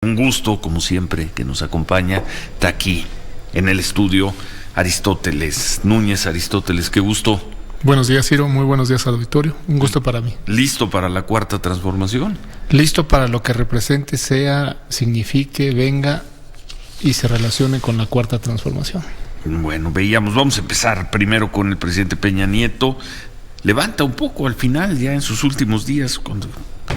Un gusto, como siempre, que nos acompaña. Está aquí, en el estudio, Aristóteles Núñez. Aristóteles, qué gusto. Buenos días, Ciro. Muy buenos días al auditorio. Un gusto para mí. ¿Listo para la cuarta transformación? Listo para lo que represente, sea, signifique, venga y se relacione con la cuarta transformación. Bueno, vamos a empezar primero con el presidente Peña Nieto. Levanta un poco al final, ya en sus últimos días, cuando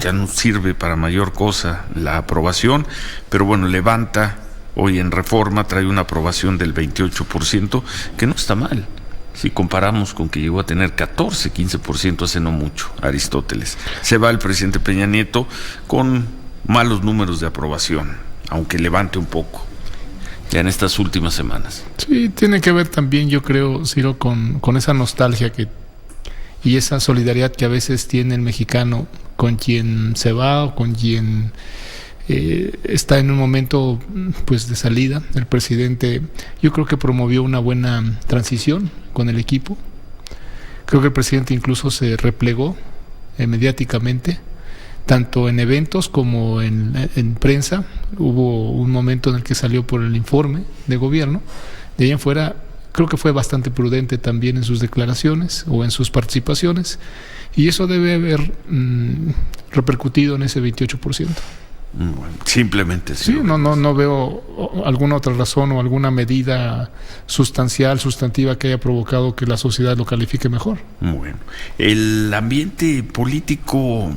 ya no sirve para mayor cosa la aprobación, pero bueno, levanta. Hoy en Reforma trae una aprobación del 28%, que no está mal, si comparamos con que llegó a tener 14, 15% hace no mucho, Aristóteles. Se va el presidente Peña Nieto con malos números de aprobación, aunque levante un poco, ya en estas últimas semanas. Sí, tiene que ver también, yo creo, Ciro, con esa nostalgia y esa solidaridad que a veces tiene el mexicano con quien se va o con quien está en un momento pues de salida. El presidente, yo creo que promovió una buena transición con el equipo. Creo que el presidente incluso se replegó mediáticamente, tanto en eventos como en prensa. Hubo un momento en el que salió por el informe de gobierno. De ahí en fuera, creo que fue bastante prudente también en sus declaraciones o en sus participaciones, y eso debe haber repercutido en ese 28%. Bueno, simplemente sí. No veo alguna otra razón o alguna medida sustantiva que haya provocado que la sociedad lo califique mejor. Bueno, el ambiente político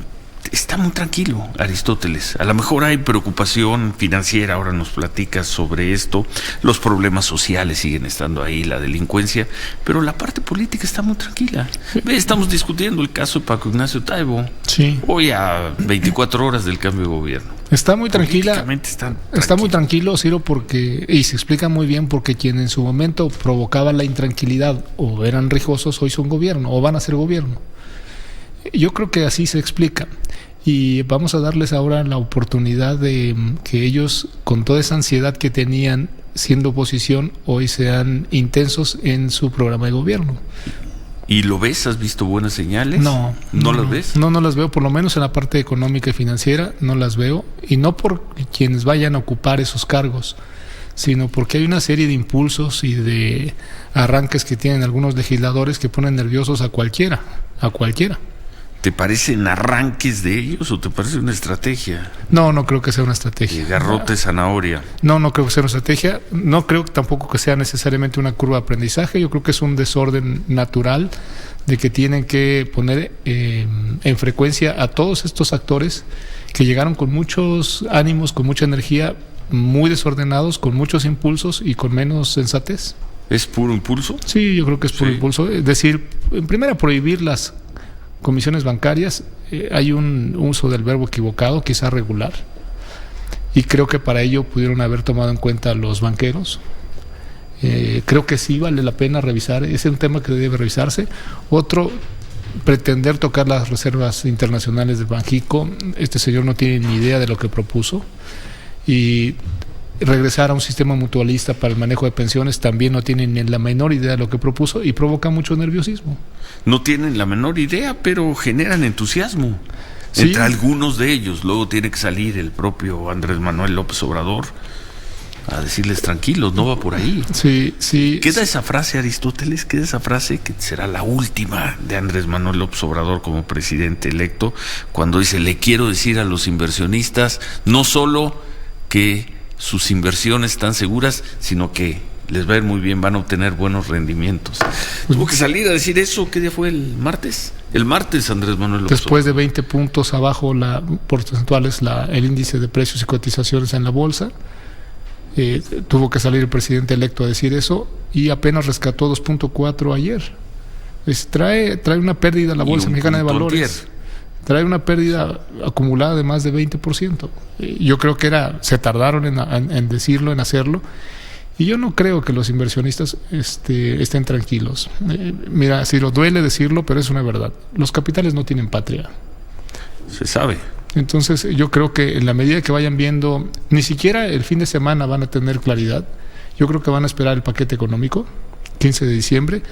está muy tranquilo, Aristóteles. A lo mejor hay preocupación financiera, ahora nos platicas sobre esto. Los problemas sociales siguen estando ahí, la delincuencia, pero la parte política está muy tranquila. Estamos discutiendo el caso de Paco Ignacio Taibo. Sí. Hoy a 24 horas del cambio de gobierno. Está muy tranquila. Está muy tranquilo, Ciro, y se explica muy bien porque quien en su momento provocaba la intranquilidad o eran rijosos, hoy son gobierno o van a ser gobierno. Yo creo que así se explica, y vamos a darles ahora la oportunidad de que ellos, con toda esa ansiedad que tenían siendo oposición, hoy sean intensos en su programa de gobierno. ¿Y lo ves? ¿Has visto buenas señales? No. ¿No las ves? No las veo, por lo menos en la parte económica y financiera no las veo, y no por quienes vayan a ocupar esos cargos, sino porque hay una serie de impulsos y de arranques que tienen algunos legisladores que ponen nerviosos a cualquiera. ¿¿Te parecen arranques de ellos o te parece una estrategia? No creo que sea una estrategia. Garrote, zanahoria. No creo que sea una estrategia. No creo tampoco que sea necesariamente una curva de aprendizaje. Yo creo que es un desorden natural de que tienen que poner en frecuencia a todos estos actores que llegaron con muchos ánimos, con mucha energía, muy desordenados, con muchos impulsos y con menos sensatez. ¿Es puro impulso? Sí, yo creo que es puro impulso. Es decir, en primera, prohibir las comisiones bancarias. Hay un uso del verbo equivocado, quizá regular, y creo que para ello pudieron haber tomado en cuenta a los banqueros. Creo que sí vale la pena revisar, es un tema que debe revisarse. Otro, pretender tocar las reservas internacionales del Banjico. Este señor no tiene ni idea de lo que propuso, y regresar a un sistema mutualista para el manejo de pensiones también no tienen ni la menor idea de lo que propuso, y provoca mucho nerviosismo. No tienen la menor idea, pero generan entusiasmo sí. Entre algunos de ellos. Luego tiene que salir el propio Andrés Manuel López Obrador a decirles tranquilos, no va por ahí. Sí. Queda esa frase, Aristóteles, queda esa frase que será la última de Andrés Manuel López Obrador como presidente electo, cuando dice: le quiero decir a los inversionistas no solo que sus inversiones están seguras, sino que les va a ir muy bien, van a obtener buenos rendimientos. Tuvo que salir a decir eso. ¿Qué día fue? ¿El martes? El martes, Andrés Manuel López. Después de 20 puntos abajo porcentuales el índice de precios y cotizaciones en la bolsa, tuvo que salir el presidente electo a decir eso, y apenas rescató 2.4 ayer. Trae una pérdida la Bolsa Mexicana de Valores. Trae una pérdida acumulada de más de 20%. Yo creo que se tardaron en decirlo, en hacerlo, y yo no creo que los inversionistas estén tranquilos. Mira, si lo duele decirlo, pero es una verdad. Los capitales no tienen patria. Se sabe. Entonces yo creo que en la medida que vayan viendo, ni siquiera el fin de semana van a tener claridad. Yo creo que van a esperar el paquete económico, 15 de diciembre,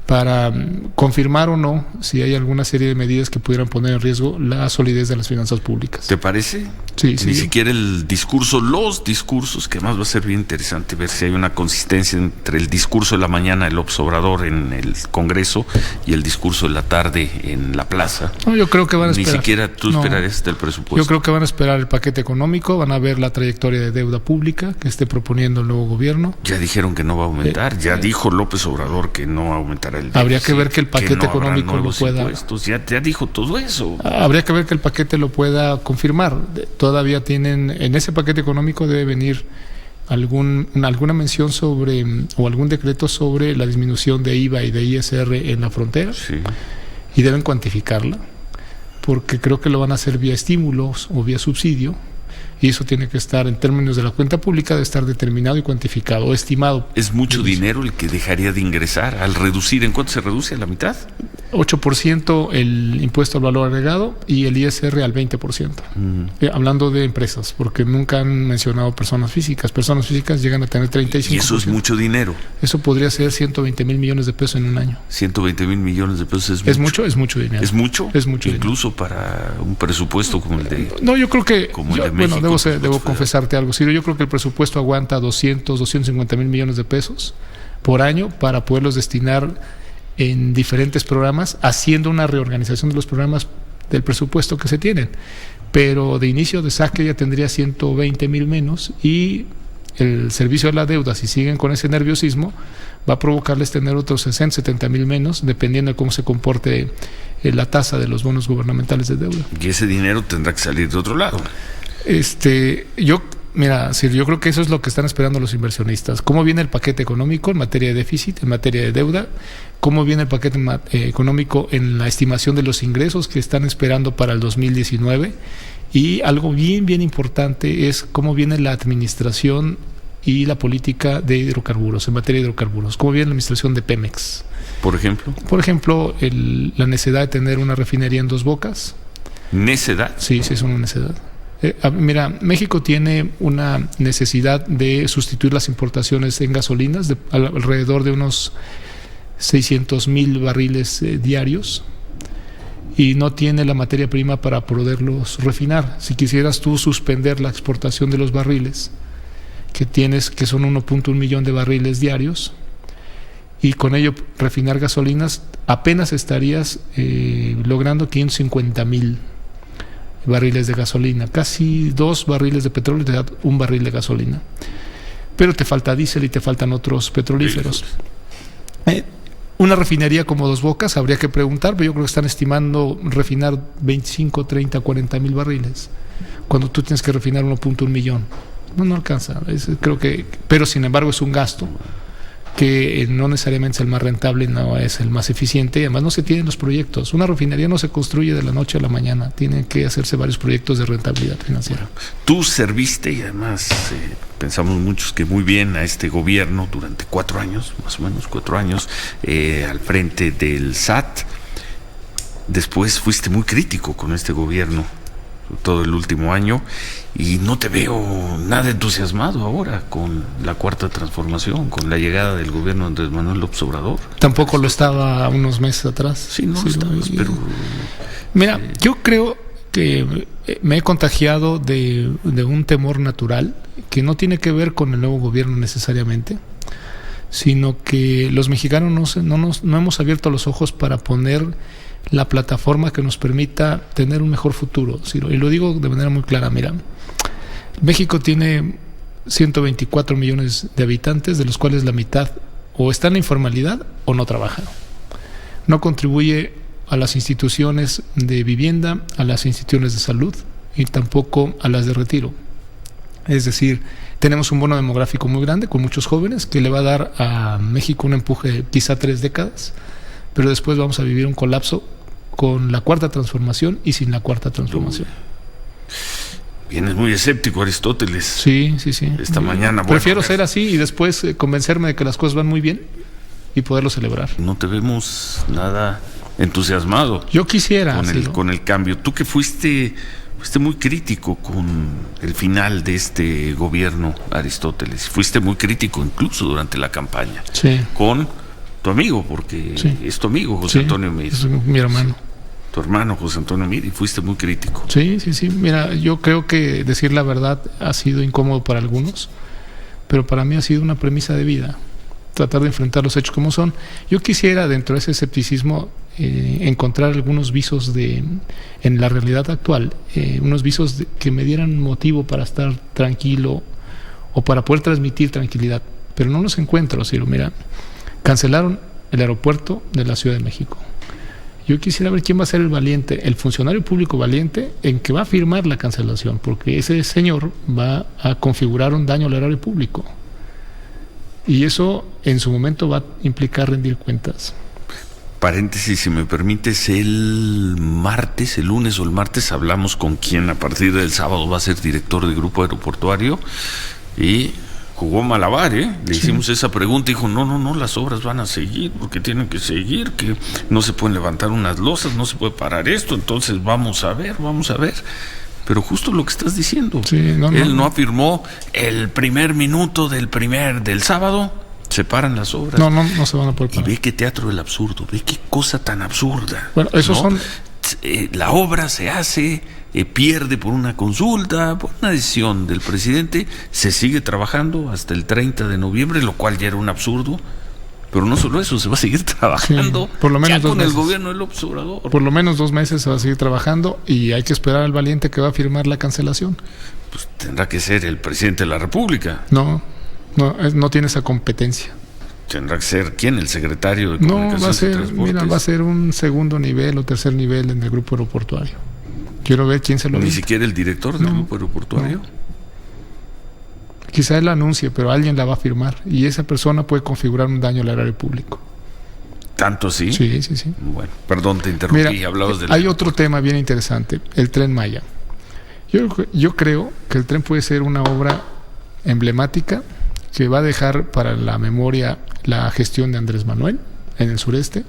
para confirmar o no si hay alguna serie de medidas que pudieran poner en riesgo la solidez de las finanzas públicas. ¿Te parece? Sí, Ni siquiera el discurso, los discursos, que además va a ser bien interesante ver si hay una consistencia entre el discurso de la mañana del López Obrador en el Congreso y el discurso de la tarde en la plaza. No, yo creo que van a esperar. Ni siquiera tú esperarías del presupuesto. Yo creo que van a esperar el paquete económico, van a ver la trayectoria de deuda pública que esté proponiendo el nuevo gobierno. Ya dijeron que no va a aumentar, ya dijo López Obrador que no aumentará el déficit. Habría que ver que el paquete económico lo pueda. Ya dijo todo eso. Habría que ver que el paquete lo pueda confirmar. Todavía tienen, en ese paquete económico debe venir alguna mención sobre, o algún decreto sobre la disminución de IVA y de ISR en la frontera. Sí. Y deben cuantificarla, porque creo que lo van a hacer vía estímulos o vía subsidio. Y eso tiene que estar, en términos de la cuenta pública, debe estar determinado y cuantificado o estimado. ¿Es mucho dinero el que dejaría de ingresar al reducir? ¿En cuánto se reduce? ¿A la mitad? 8% el impuesto al valor agregado y el ISR al 20%. Hablando de empresas, porque nunca han mencionado personas físicas. Personas físicas llegan a tener 35%. Y eso es mucho dinero. Eso podría ser 120 mil millones de pesos en un año. 120 mil millones de pesos es mucho. Es mucho dinero. ¿Es mucho? Es mucho incluso dinero. Para un presupuesto como el de... No, yo creo que... Como el de México, debo confesarte algo, Ciro. Yo creo que el presupuesto aguanta 250 mil millones de pesos por año para poderlos destinar en diferentes programas, haciendo una reorganización de los programas del presupuesto que se tienen. Pero de inicio de saque ya tendría 120 mil menos, y el servicio de la deuda, si siguen con ese nerviosismo, va a provocarles tener otros 60, 70 mil menos, dependiendo de cómo se comporte la tasa de los bonos gubernamentales de deuda. Y ese dinero tendrá que salir de otro lado. Mira, Sir, yo creo que eso es lo que están esperando los inversionistas. ¿Cómo viene el paquete económico en materia de déficit, en materia de deuda? ¿Cómo viene el paquete económico en la estimación de los ingresos que están esperando para el 2019? Y algo bien importante es cómo viene la administración y la política de hidrocarburos, en materia de hidrocarburos. ¿Cómo viene la administración de Pemex? ¿Por ejemplo? Por ejemplo, la necesidad de tener una refinería en Dos Bocas. ¿Necedad? Sí, es una necedad. Mira, México tiene una necesidad de sustituir las importaciones en gasolinas de alrededor de unos 600 mil barriles diarios, y no tiene la materia prima para poderlos refinar. Si quisieras tú suspender la exportación de los barriles que son 1.1 millón de barriles diarios, y con ello refinar gasolinas, apenas estarías logrando 550 mil barriles de gasolina, casi 2 barriles de petróleo te da 1 barril de gasolina, pero te falta diésel y te faltan otros petrolíferos. Una refinería como Dos Bocas, habría que preguntar, pero yo creo que están estimando refinar 25, 30, 40 mil barriles, cuando tú tienes que refinar 1.1 millón. No alcanza, pero sin embargo es un gasto que no necesariamente es el más rentable, no es el más eficiente, y además no se tienen los proyectos. Una refinería no se construye de la noche a la mañana, tienen que hacerse varios proyectos de rentabilidad financiera. Tú serviste, y además pensamos muchos que muy bien, a este gobierno durante 4 años, más o menos 4 años, al frente del SAT. Después fuiste muy crítico con este gobierno todo el último año, y no te veo nada entusiasmado ahora con la Cuarta Transformación, con la llegada del gobierno de Andrés Manuel López Obrador. Tampoco lo estaba unos meses atrás. Sí, no lo estabas, pero... Mira, yo creo que me he contagiado de un temor natural que no tiene que ver con el nuevo gobierno necesariamente, sino que los mexicanos no hemos abierto los ojos para poner la plataforma que nos permita tener un mejor futuro, Ciro. Y lo digo de manera muy clara. Mira, México tiene 124 millones de habitantes, de los cuales la mitad o está en la informalidad o no trabaja. No contribuye a las instituciones de vivienda, a las instituciones de salud y tampoco a las de retiro. Es decir, tenemos un bono demográfico muy grande con muchos jóvenes que le va a dar a México un empuje quizá 3 décadas, pero después vamos a vivir un colapso con la Cuarta Transformación y sin la Cuarta Transformación. Vienes muy escéptico, Aristóteles. Sí. Esta mañana. Prefiero ser así y después convencerme de que las cosas van muy bien y poderlo celebrar. No te vemos nada entusiasmado. Yo quisiera. Con el cambio. Tú que fuiste muy crítico con el final de este gobierno, Aristóteles. Fuiste muy crítico incluso durante la campaña. Sí. Con tu amigo, porque es tu amigo, José Antonio Meade. Es mi hermano. tu hermano José Antonio Meade, y fuiste muy crítico. Sí. Mira, yo creo que decir la verdad ha sido incómodo para algunos, pero para mí ha sido una premisa de vida, tratar de enfrentar los hechos como son. Yo quisiera, dentro de ese escepticismo, encontrar algunos visos en la realidad actual, unos visos que me dieran motivo para estar tranquilo o para poder transmitir tranquilidad, pero no los encuentro, Ciro. Mira, cancelaron el aeropuerto de la Ciudad de México. Yo quisiera ver quién va a ser el valiente, el funcionario público valiente en que va a firmar la cancelación, porque ese señor va a configurar un daño al erario público. Y eso en su momento va a implicar rendir cuentas. Paréntesis, si me permites, el lunes o el martes hablamos con quien a partir del sábado va a ser director del grupo aeroportuario, y jugó malabar, Le hicimos esa pregunta y dijo, no, las obras van a seguir porque tienen que seguir, que no se pueden levantar unas losas, no se puede parar esto, entonces vamos a ver. Pero justo lo que estás diciendo, él no afirmó el primer minuto del sábado, se paran las obras. No se van a poder parar. Y ve qué teatro del absurdo, ve qué cosa tan absurda. Bueno, esos son... La obra se hace, pierde por una consulta, por una decisión del presidente, se sigue trabajando hasta el 30 de noviembre, lo cual ya era un absurdo. Pero no solo eso, se va a seguir trabajando, por lo menos ya con 2 meses. El gobierno del López Obrador. Por lo menos 2 meses se va a seguir trabajando y hay que esperar al valiente que va a firmar la cancelación. Pues tendrá que ser el presidente de la República. No tiene esa competencia. Tendrá que ser, ¿quién? El secretario de Comunicaciones y Transportes. Va a ser un segundo nivel o tercer nivel en el grupo aeroportuario. Quiero ver quién se lo dice. Ni siquiera el director del grupo aeroportuario. Quizá él la anuncie, pero alguien la va a firmar y esa persona puede configurar un daño al erario público. ¿Tanto así? Sí. Bueno, perdón, te interrumpí. Mira, hablabas del... Hay otro tema bien interesante, el Tren Maya. Yo creo que el tren puede ser una obra emblemática que va a dejar para la memoria la gestión de Andrés Manuel en el sureste.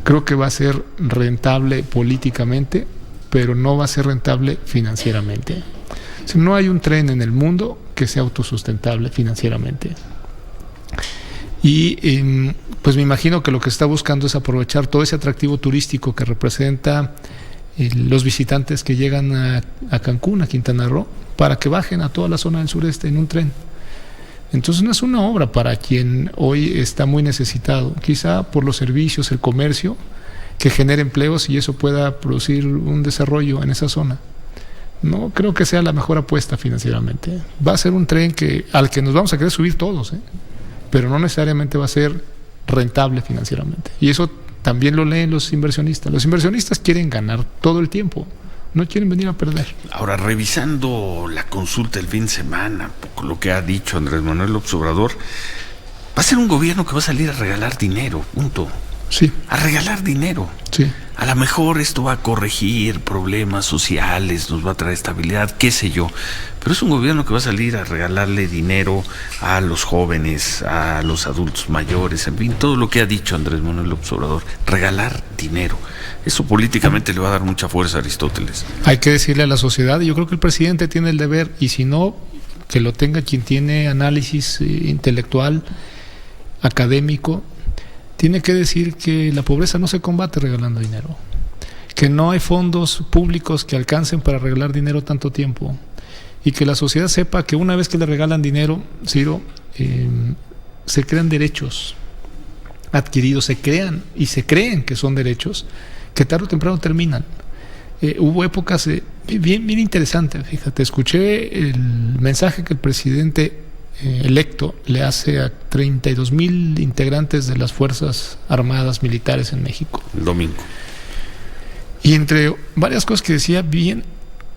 Creo que va a ser rentable políticamente, pero no va a ser rentable financieramente. O sea, no hay un tren en el mundo que sea autosustentable financieramente. Y pues me imagino que lo que está buscando es aprovechar todo ese atractivo turístico que representa los visitantes que llegan a Cancún, a Quintana Roo, para que bajen a toda la zona del sureste en un tren. Entonces no es una obra para quien hoy está muy necesitado, quizá por los servicios, el comercio, que genere empleos y eso pueda producir un desarrollo en esa zona. No creo que sea la mejor apuesta financieramente. Va a ser un tren al que nos vamos a querer subir todos, pero no necesariamente va a ser rentable financieramente. Y eso también lo leen los inversionistas. Los inversionistas quieren ganar todo el tiempo, no quieren venir a perder. Ahora, revisando la consulta del fin de semana, lo que ha dicho Andrés Manuel López Obrador, va a ser un gobierno que va a salir a regalar dinero, punto. Sí. A regalar dinero. Sí. A lo mejor esto va a corregir problemas sociales, nos va a traer estabilidad, qué sé yo. Pero es un gobierno que va a salir a regalarle dinero a los jóvenes, a los adultos mayores, en fin, todo lo que ha dicho Andrés Manuel López Obrador. Regalar dinero. Eso políticamente le va a dar mucha fuerza a Aristóteles. Hay que decirle a la sociedad, y yo creo que el presidente tiene el deber, y si no, que lo tenga quien tiene análisis intelectual, académico, tiene que decir que la pobreza no se combate regalando dinero, que no hay fondos públicos que alcancen para regalar dinero tanto tiempo, y que la sociedad sepa que una vez que le regalan dinero, Ciro, se crean derechos adquiridos, se creen que son derechos que tarde o temprano terminan. Hubo épocas bien interesantes, fíjate, escuché el mensaje que el presidente electo le hace a 32,000 integrantes de las Fuerzas Armadas Militares en México. El domingo. Y entre varias cosas que decía, bien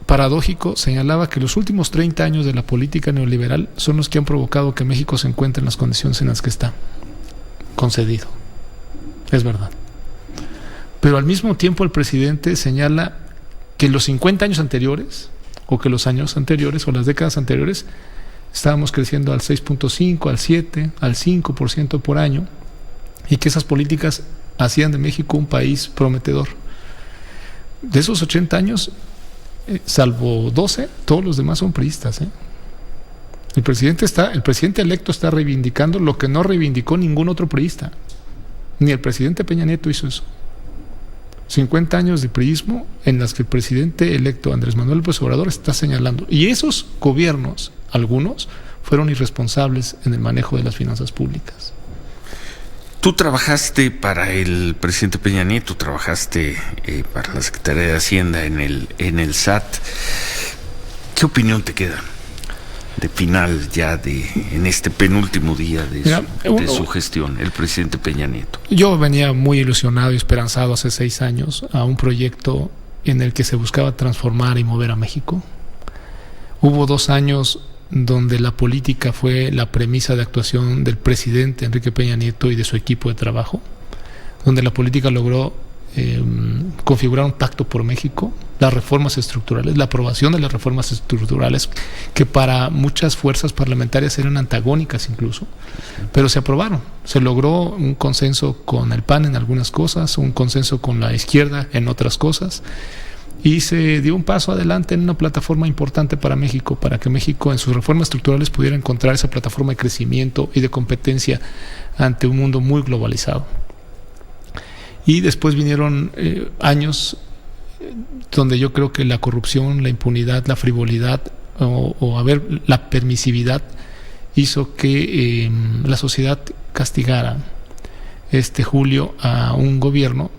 paradójico, señalaba que los últimos 30 años de la política neoliberal son los que han provocado que México se encuentre en las condiciones en las que está. Concedido. Es verdad. Pero al mismo tiempo el presidente señala que los 50 años anteriores, o que los años anteriores, o las décadas anteriores, estábamos creciendo al 6.5, al 7, al 5% por año, y que esas políticas hacían de México un país prometedor. De esos 80 años, salvo 12, todos los demás son priistas. El presidente electo está reivindicando lo que no reivindicó ningún otro priista. Ni el presidente Peña Nieto hizo eso. 50 años de priismo en las que el presidente electo Andrés Manuel López Obrador está señalando. Y esos gobiernos, algunos, fueron irresponsables en el manejo de las finanzas públicas. Tú trabajaste para el presidente Peña Nieto, trabajaste para la Secretaría de Hacienda en el SAT. ¿Qué opinión te queda de final ya en este penúltimo día de su gestión, el presidente Peña Nieto? Yo venía muy ilusionado y esperanzado hace 6 años a un proyecto en el que se buscaba transformar y mover a México. Hubo 2 años donde la política fue la premisa de actuación del presidente Enrique Peña Nieto y de su equipo de trabajo, donde la política logró configurar un pacto por México, las reformas estructurales, la aprobación de las reformas estructurales, que para muchas fuerzas parlamentarias eran antagónicas incluso, pero se aprobaron. Se logró un consenso con el PAN en algunas cosas, un consenso con la izquierda en otras cosas, y se dio un paso adelante en una plataforma importante para México, para que México en sus reformas estructurales pudiera encontrar esa plataforma de crecimiento y de competencia ante un mundo muy globalizado. Y después vinieron años donde yo creo que la corrupción, la impunidad, la frivolidad la permisividad hizo que la sociedad castigara este julio a un gobierno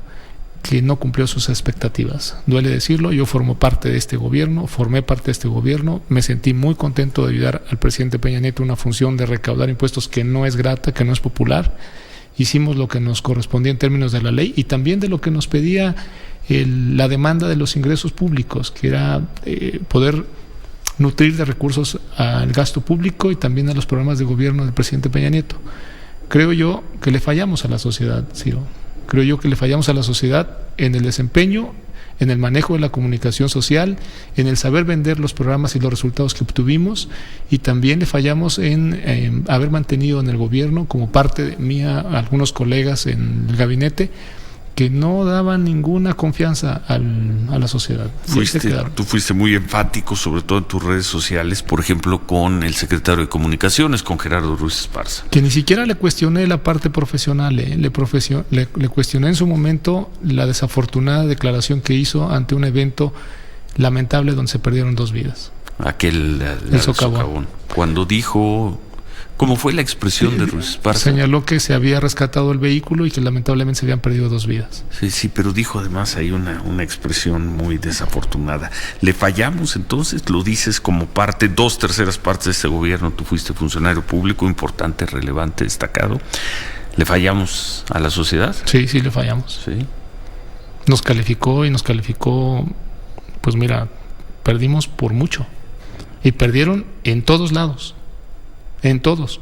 que no cumplió sus expectativas. Duele decirlo, yo formé parte de este gobierno, me sentí muy contento de ayudar al presidente Peña Nieto en una función de recaudar impuestos que no es grata, que no es popular. Hicimos lo que nos correspondía en términos de la ley y también de lo que nos pedía la demanda de los ingresos públicos, que era poder nutrir de recursos al gasto público y también a los programas de gobierno del presidente Peña Nieto. Creo yo que le fallamos a la sociedad, Ciro. Creo yo que le fallamos a la sociedad en el desempeño, en el manejo de la comunicación social, en el saber vender los programas y los resultados que obtuvimos, y también le fallamos en haber mantenido en el gobierno, como parte mía, algunos colegas en el gabinete que no daban ninguna confianza a la sociedad. Tú fuiste muy enfático, sobre todo en tus redes sociales, por ejemplo, con el secretario de Comunicaciones, con Gerardo Ruiz Esparza. Que ni siquiera le cuestioné la parte profesional, le cuestioné en su momento la desafortunada declaración que hizo ante un evento lamentable donde se perdieron 2 vidas. El socavón. Cuando dijo... ¿Cómo fue la expresión de Ruiz Esparza? Señaló que se había rescatado el vehículo y que lamentablemente se habían perdido 2 vidas. Sí, pero dijo además ahí una expresión muy desafortunada. ¿Le fallamos entonces? Lo dices como parte, 2/3 partes de este gobierno. Tú fuiste funcionario público importante, relevante, destacado. ¿Le fallamos a la sociedad? Sí, le fallamos. Sí. Nos calificó, pues mira, perdimos por mucho. Y perdieron en todos lados.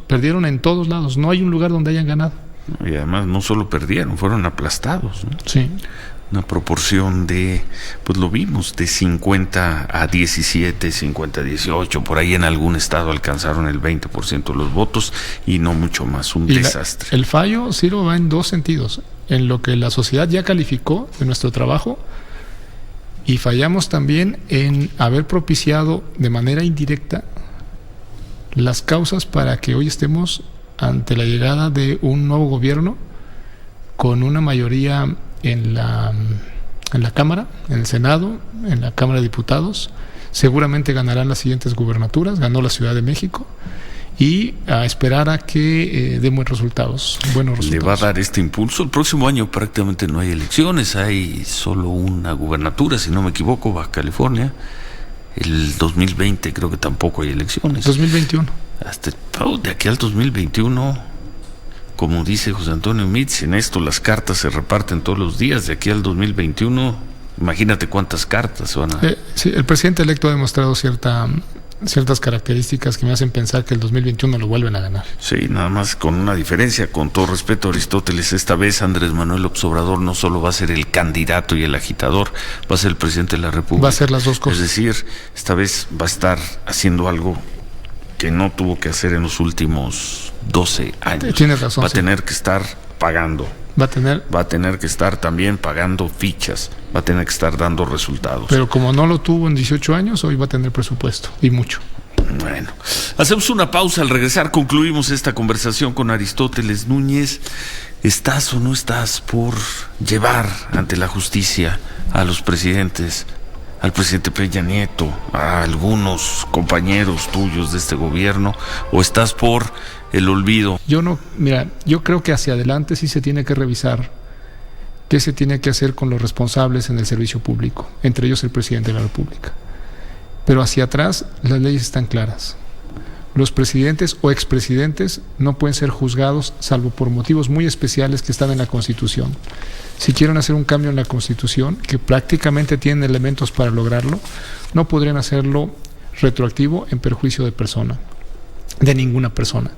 Perdieron en todos lados. No hay un lugar donde hayan ganado. Y además no solo perdieron, fueron aplastados, ¿no? Sí. Una proporción de, pues lo vimos, de 50 a 17, 50 a 18, por ahí en algún estado alcanzaron el 20% de los votos y no mucho más, un desastre. El fallo, Ciro, va en 2 sentidos. En lo que la sociedad ya calificó de nuestro trabajo, y fallamos también en haber propiciado de manera indirecta las causas para que hoy estemos ante la llegada de un nuevo gobierno con una mayoría en la Cámara, en el Senado, en la Cámara de Diputados. Seguramente ganarán las siguientes gubernaturas, ganó la Ciudad de México, y a esperar a que dé buenos resultados. Le va a dar este impulso. El próximo año prácticamente no hay elecciones, hay solo una gubernatura, si no me equivoco, Baja California. El 2020 creo que tampoco hay elecciones. 2021. De aquí al 2021, como dice José Antonio Mitz, en esto las cartas se reparten todos los días. De aquí al 2021, imagínate cuántas cartas van a... Sí, el presidente electo ha demostrado ciertas características que me hacen pensar que el 2021 lo vuelven a ganar. Sí, nada más con una diferencia, con todo respeto a Aristóteles, esta vez Andrés Manuel López Obrador no solo va a ser el candidato y el agitador, va a ser el presidente de la República. Va a ser las 2 cosas. Es decir, esta vez va a estar haciendo algo que no tuvo que hacer en los últimos 12 años. Tienes razón. Va a tener que estar pagando. Va a tener que estar también pagando fichas, va a tener que estar dando resultados. Pero como no lo tuvo en 18 años, hoy va a tener presupuesto, y mucho. Bueno, hacemos una pausa. Al regresar concluimos esta conversación con Aristóteles Núñez. ¿estás o no estás por llevar ante la justicia a los presidentes, al presidente Peña Nieto, a algunos compañeros tuyos de este gobierno, o estás por el olvido? Yo creo que hacia adelante sí se tiene que revisar qué se tiene que hacer con los responsables en el servicio público, entre ellos el presidente de la República. Pero hacia atrás las leyes están claras. Los presidentes o expresidentes no pueden ser juzgados salvo por motivos muy especiales que están en la Constitución. Si quieren hacer un cambio en la Constitución, que prácticamente tienen elementos para lograrlo, no podrían hacerlo retroactivo en perjuicio de ninguna persona.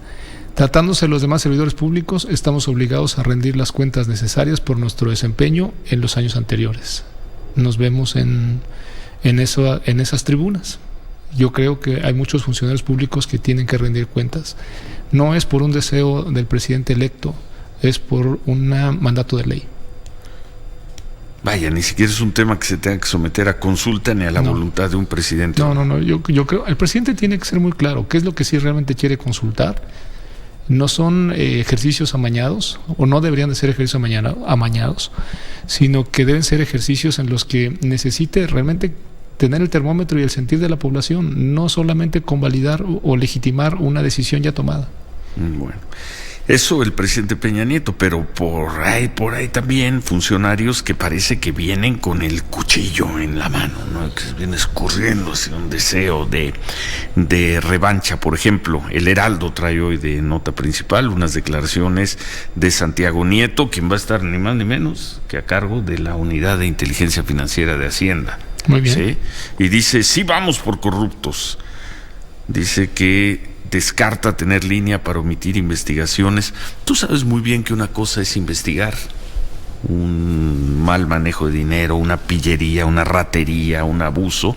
Tratándose de los demás servidores públicos, estamos obligados a rendir las cuentas necesarias por nuestro desempeño en los años anteriores. Nos vemos en esas tribunas. Yo creo que hay muchos funcionarios públicos que tienen que rendir cuentas. No es por un deseo del presidente electo, es por un mandato de ley. Vaya, ni siquiera es un tema que se tenga que someter a consulta ni a la voluntad de un presidente. No. Yo creo el presidente tiene que ser muy claro qué es lo que sí realmente quiere consultar. No son ejercicios amañados, o no deberían de ser ejercicios amañados, sino que deben ser ejercicios en los que necesite realmente tener el termómetro y el sentir de la población, no solamente convalidar o legitimar una decisión ya tomada. Bueno, eso el presidente Peña Nieto, pero por ahí también funcionarios que parece que vienen con el cuchillo en la mano, ¿no? Que viene escurriendo hacia un deseo de revancha. Por ejemplo, el Heraldo trae hoy de nota principal unas declaraciones de Santiago Nieto, quien va a estar ni más ni menos que a cargo de la Unidad de Inteligencia Financiera de Hacienda. Muy bien. ¿Sí? Y dice, sí vamos por corruptos. Dice que descarta tener línea para omitir investigaciones. Tú sabes muy bien que una cosa es investigar un mal manejo de dinero, una pillería, una ratería, un abuso,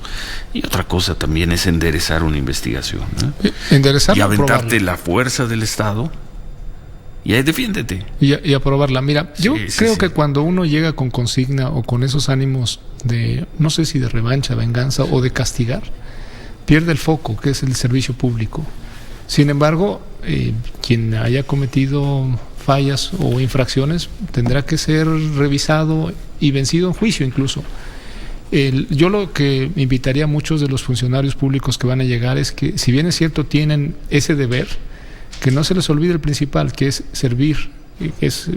y otra cosa también es enderezar una investigación, ¿no? Enderezar y aventarte la fuerza del Estado y ahí defiéndete. Y aprobarla. Mira, yo creo que cuando uno llega con consigna o con esos ánimos de, no sé si de revancha, venganza o de castigar, pierde el foco, que es el servicio público. Sin embargo, quien haya cometido fallas o infracciones tendrá que ser revisado y vencido en juicio incluso. Yo lo que invitaría a muchos de los funcionarios públicos que van a llegar es que, si bien es cierto, tienen ese deber, que no se les olvide el principal, que es servir.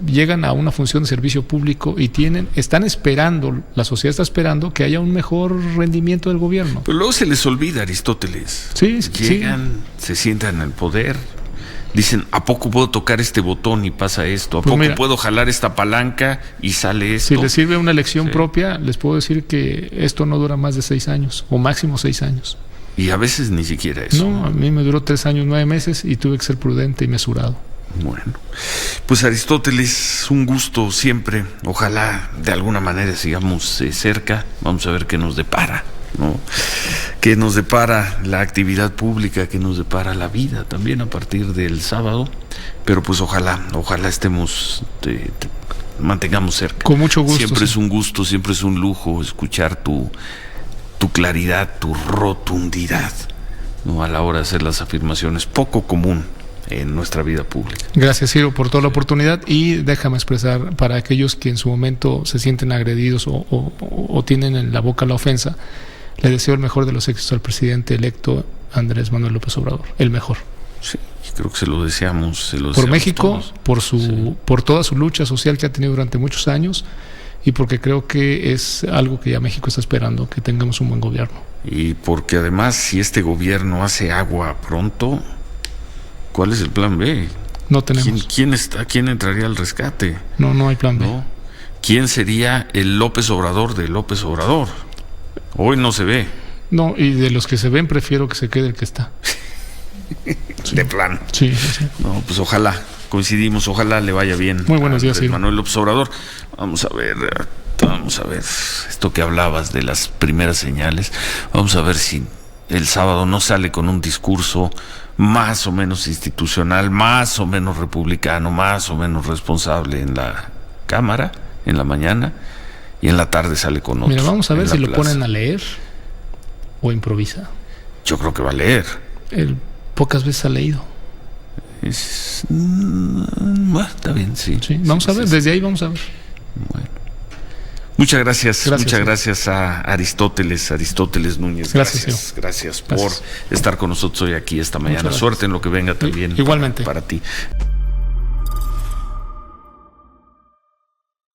Llegan a una función de servicio público y están esperando, la sociedad está esperando que haya un mejor rendimiento del gobierno. Pero luego se les olvida, Aristóteles. Llegan, se sientan en el poder, dicen, ¿a poco puedo tocar este botón y pasa esto? ¿A poco puedo jalar esta palanca y sale esto? Si les sirve una elección propia, les puedo decir que esto no dura más de 6 años, o máximo 6 años. Y a veces ni siquiera eso. No, a mí me duró 3 años, 9 meses y tuve que ser prudente y mesurado. Bueno, pues Aristóteles, un gusto siempre. Ojalá de alguna manera sigamos cerca. Vamos a ver qué nos depara, ¿no? Qué nos depara la actividad pública, qué nos depara la vida también a partir del sábado. Pero pues ojalá estemos, mantengamos cerca. Con mucho gusto. Siempre es un gusto, siempre es un lujo escuchar tu claridad, tu rotundidad, ¿no? A la hora de hacer las afirmaciones, poco común en nuestra vida pública. Gracias, Ciro, por toda la oportunidad, y déjame expresar para aquellos que en su momento se sienten agredidos o tienen en la boca la ofensa, le deseo el mejor de los éxitos al presidente electo Andrés Manuel López Obrador, el mejor. Sí, creo que se lo deseamos. Por México, todos. por toda su lucha social que ha tenido durante muchos años, y porque creo que es algo que ya México está esperando, que tengamos un buen gobierno. Y porque además, si este gobierno hace agua pronto, ¿cuál es el plan B? No tenemos. ¿Quién entraría al rescate? No hay plan B. ¿No? ¿Quién sería el López Obrador de López Obrador? Hoy no se ve. No, y de los que se ven, prefiero que se quede el que está. Sí. De plano. Sí. No, pues ojalá, coincidimos, ojalá le vaya bien. Muy buenos días, Ciro. Manuel López Obrador. Vamos a ver esto que hablabas de las primeras señales. Vamos a ver si el sábado no sale con un discurso más o menos institucional, más o menos republicano, más o menos responsable en la Cámara, en la mañana, y en la tarde sale con otro. Mira, vamos a ver si lo ponen a leer o improvisa. Yo creo que va a leer. Él pocas veces ha leído. Está bien, sí. Sí, vamos a ver, desde ahí vamos a ver. Bueno. Muchas gracias a Aristóteles Núñez. Gracias por estar con nosotros hoy aquí esta mañana. Suerte en lo que venga también Igualmente para ti.